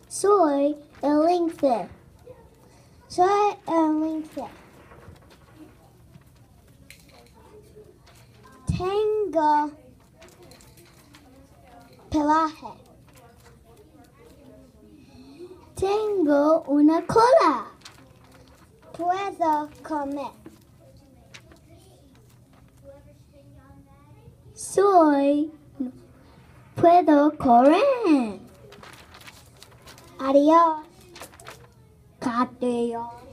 Soy el lince. Soy el lince. Tengo pelaje. Tengo una cola. Puedo comer. Puedo correr. Adiós. Adiós.